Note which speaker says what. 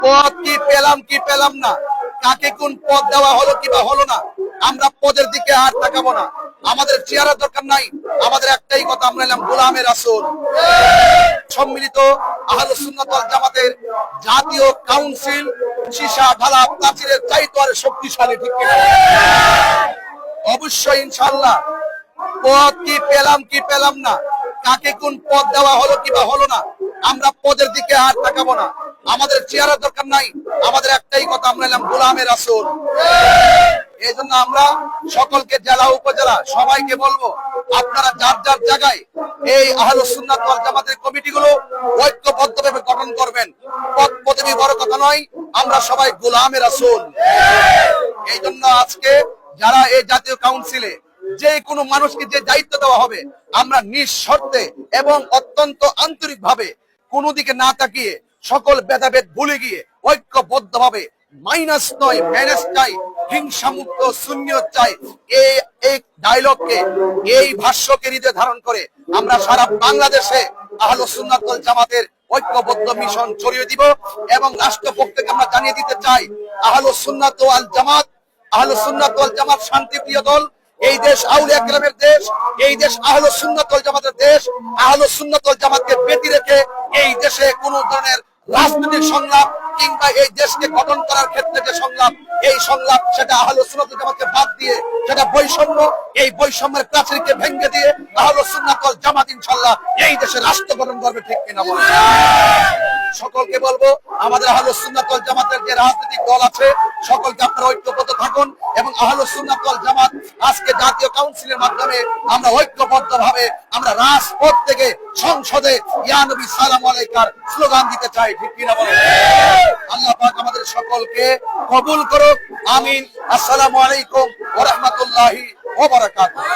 Speaker 1: পদ কি পেলাম না, কাকে কোন পদ দেওয়া হলো কিবা হলো না, আমরা পদের দিকে আর তাকাবো না। আমাদের চেয়ারের দরকার নাই, আমাদের একটাই কথা, আমরা এলাম গোলামে রাসূল। সম্মিলিত আহলে সুন্নাত ওয়াল জামাতের জাতীয় কাউন্সিল সীসা ঢালা প্রাচীরের চাইতে আরো শক্তিশালী, ঠিক কিনা? অবশ্যই ইনশাআল্লাহ। পদ কি পেলাম না, কাকে কোন পদ দেওয়া হলো কিবা হলো না, আমরা পদের দিকে আর তাকাবো না। আমাদের চেয়ারের দরকার নাই, আমাদের একটাই কথা, আমরা এলাম গোলামে রাসূল। এই জন্য আমরা সকলকে, জেলা উপজেলা সবাইকে বলবো, আপনারা যার যার জায়গায় এই আহলে সুন্নাত ওয়াল জামাতের কমিটিগুলো ঐক্যবদ্ধভাবে গঠন করবেন। পদ পদবি বড় কথা নয়, আমরা সবাই গোলামে রাসূল। এই জন্য আজকে যারা এই জাতীয় কাউন্সিলে যে কোনো মানুষকে যে দায়িত্ব দেওয়া হবে, আমরা নিঃশর্তে এবং অত্যন্ত আন্তরিকভাবে কোনো দিকে না তাকিয়ে সকল ভেদাভেদ ভুলে গিয়ে ঐক্যবদ্ধভাবে মাইনাস নয় ম্যানেজ চাই, হিংসা মুক্ত সুন্নিয়ত চাই, এই ডায়লগকে, এই ভাষ্যকে হৃদয়ে ধারণ করে আমরা সারা বাংলাদেশে আহলে সুন্নাত ওয়াল জামাতের ঐক্যবদ্ধ মিশন ছড়িয়ে দিব। এবং রাষ্ট্রপক্ষকে আমরা জানিয়ে দিতে চাই, আহলে সুন্নাত ওয়াল জামাত শান্তিপ্রিয় দল। এই দেশ আউলিয়া কেরামের দেশ, এই দেশ আহলে সুন্নাত ওয়াল জামাতের দেশ। আহলে সুন্নাত ওয়াল জামাতকে ব্যতি রেখে এই দেশে কোন ধরনের রাজনৈতিক সংলাপ কিংবা এই দেশকে গঠন করার ক্ষেত্রে যে সংলাপ, এই সংলাপ সেটা আহলে সুন্নাত ওয়াল জামাতকে বাদ দিয়ে সেটা বৈষম্য, এই বৈষম্যের প্রাচীরকে ভেঙে দিয়ে আহলে সুন্নাত ওয়াল জামাত ইনশাআল্লাহ এই দেশে রাষ্ট্র গঠন করবে, ঠিক কিনা বলেন? সকলকে বলবো, আমাদের আহলে সুন্নাত ওয়াল জামাতের যে রাজনৈতিক দল আছে সকলকে আপনারা ঐক্যবদ্ধ থাকুন এবং আহলে সুন্নাত ওয়াল জামাত আজকে জাতীয় কাউন্সিলের মাধ্যমে আমরা ঐক্যবদ্ধভাবে আমরা রাজপথ থেকে সংসদে ইয়া নবী সালাম আলাইকার স্লোগান দিতে চাই, ঠিক কিনা বলেন? আল্লাহ পাক আমাদের সকলকে কবুল করুক, আমিন। আসসালামু আলাইকুম ওয়া রাহমাতুল্লাহি ওয়া বারাকাতুহু।